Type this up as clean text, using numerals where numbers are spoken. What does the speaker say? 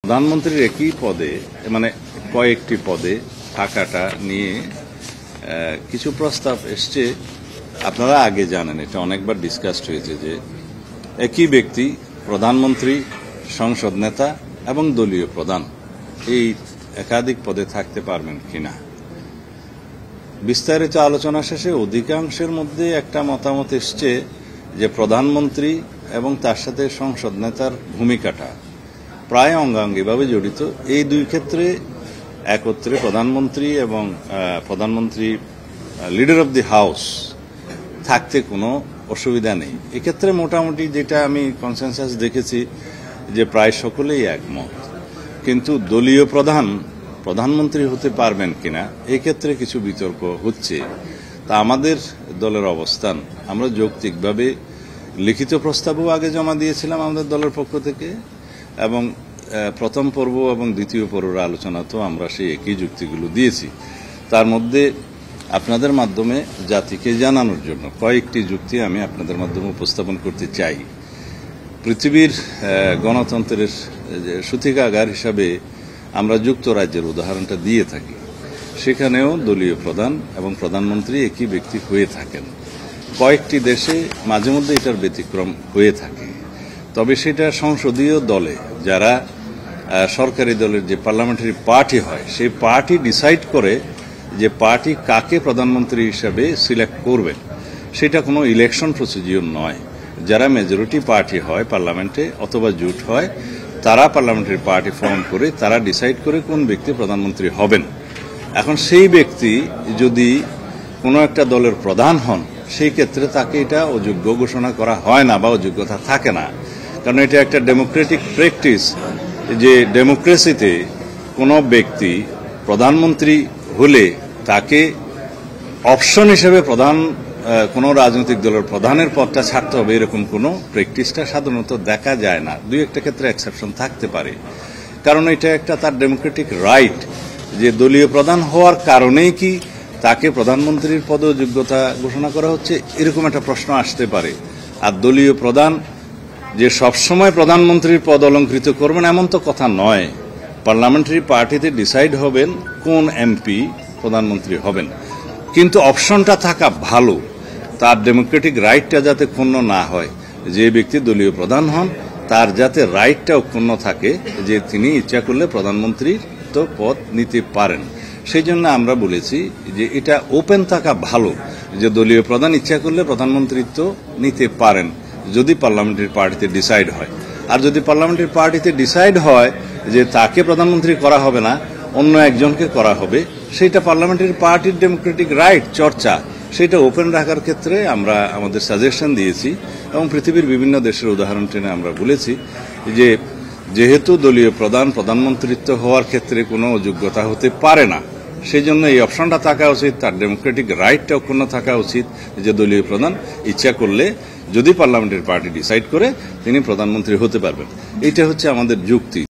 প্রধানমন্ত্রীর একই পদে মানে কয়েকটি পদে থাকাটা নিয়ে কিছু প্রস্তাব এসছে। আপনারা আগে জানেন, এটা অনেকবার ডিসকাসড হয়েছে যে একই ব্যক্তি প্রধানমন্ত্রী, সংসদ নেতা এবং দলীয় প্রধান এই একাধিক পদে থাকতে পারবেন কিনা। বিস্তারিত আলোচনা শেষে অধিকাংশের মধ্যে একটা মতামত এসছে যে প্রধানমন্ত্রী এবং তার সাথে সংসদ নেতার ভূমিকাটা প্রায় অঙ্গাঙ্গিভাবে জড়িত। এই দুই ক্ষেত্রে একত্রে প্রধানমন্ত্রী এবং প্রধানমন্ত্রী লিডার অব দি হাউস থাকতে কোনো অসুবিধা নেই। এক্ষেত্রে মোটামুটি যেটা আমি কনসেনসাস দেখেছি যে প্রায় সকলেই একমত। কিন্তু দলীয় প্রধানমন্ত্রী হতে পারবেন কিনা এই ক্ষেত্রে কিছু বিতর্ক হচ্ছে। তা আমাদের দলের অবস্থান, আমরা যৌক্তিকভাবে লিখিত প্রস্তাবও আগে জমা দিয়েছিলাম আমাদের দলের পক্ষ থেকে, এবং প্রথম পর্ব এবং দ্বিতীয় পর্বের আলোচনাতেও আমরা সেই একই যুক্তিগুলো দিয়েছি। তার মধ্যে আপনাদের মাধ্যমে জাতিকে জানানোর জন্য কয়েকটি যুক্তি আমি আপনাদের মাধ্যমে উপস্থাপন করতে চাই। পৃথিবীর গণতন্ত্রের সূতিকাগার হিসাবে আমরা যুক্তরাজ্যের উদাহরণটা দিয়ে থাকি। সেখানেও দলীয় প্রধান এবং প্রধানমন্ত্রী একই ব্যক্তি হয়ে থাকেন। কয়েকটি দেশে মাঝে মধ্যে এটার ব্যতিক্রম হয়ে থাকে, তবে সেটা সংসদীয় দলে যারা সরকারি দলের যে পার্লামেন্টারি পার্টি হয় সেই পার্টি ডিসাইড করে যে পার্টি কাকে প্রধানমন্ত্রী হিসাবে সিলেক্ট করবে। সেটা কোনো ইলেকশন প্রসিডিউর নয়। যারা মেজরিটি পার্টি হয় পার্লামেন্টে অথবা জোট হয় তারা পার্লামেন্টারি পার্টি ফর্ম করে তারা ডিসাইড করে কোন ব্যক্তি প্রধানমন্ত্রী হবেন। এখন সেই ব্যক্তি যদি কোনো একটা দলের প্রধান হন সেই ক্ষেত্রে তাকে এটা অযোগ্য ঘোষণা করা হয় না বা অযোগ্যতা থাকে না, কারণ এটা একটা ডেমোক্রেটিক প্র্যাকটিস যে ডেমোক্রেসিতে কোনো ব্যক্তি প্রধানমন্ত্রী হলে তাকে অপশন হিসেবে কোনো রাজনৈতিক দলের প্রধানের পদটা ছাড়তে হবে এরকম কোনো প্র্যাকটিসটা সাধারণত দেখা যায় না। দুই একটা ক্ষেত্রে এক্সেপশন থাকতে পারে, কারণ এটা একটা তার ডেমোক্রেটিক রাইট যে দলীয় প্রধান হওয়ার কারণেই কি তাকে প্রধানমন্ত্রীর পদে যোগ্যতা ঘোষণা করা হচ্ছে, এরকম একটা প্রশ্ন আসতে পারে। আর দলীয় প্রধান যে সবসময় প্রধানমন্ত্রীর পদ অলঙ্কৃত করবেন এমন তো কথা নয়। পার্লামেন্টারি পার্টিতে ডিসাইড হবেন কোন এমপি প্রধানমন্ত্রী হবেন, কিন্তু অপশনটা থাকা ভালো, তার ডেমোক্রেটিক রাইটটা যাতে ক্ষুণ্ণ না হয়। যে ব্যক্তি দলীয় প্রধান হন তার যাতে রাইটটা অক্ষুণ্ণ থাকে যে তিনি ইচ্ছা করলে প্রধানমন্ত্রীর তো পদ নিতে পারেন। সেই জন্য আমরা বলেছি যে এটা ওপেন থাকা ভালো, যে দলীয় প্রধান ইচ্ছা করলে প্রধানমন্ত্রীত্ব নিতে পারেন যদি পার্লামেন্টারি পার্টিতে ডিসাইড হয়। আর যদি পার্লামেন্টারি পার্টিতে ডিসাইড হয় যে তাকে প্রধানমন্ত্রী করা হবে না, অন্য একজনকে করা হবে, সেটা পার্লামেন্টারি পার্টির ডেমোক্রেটিক রাইট চর্চা, সেটা ওপেন রাখার ক্ষেত্রে আমরা আমাদের সাজেশন দিয়েছি এবং পৃথিবীর বিভিন্ন দেশের উদাহরণ টেনে আমরা বলেছি যে যেহেতু দলীয় প্রধানমন্ত্রিত্ব হওয়ার ক্ষেত্রে কোনো যোগ্যতা হতে পারে না, সেই জন্য এই অপশনটা থাকা উচিত, তার ডেমোক্রেটিক রাইটটা অক্ষুণ্ণ থাকা উচিত যে দলীয় প্রধান ইচ্ছা করলে যদি পার্লামেন্টারি পার্টি ডিসাইড করে তিনি প্রধানমন্ত্রী হতে পারবেন। এটা হচ্ছে আমাদের যুক্তি।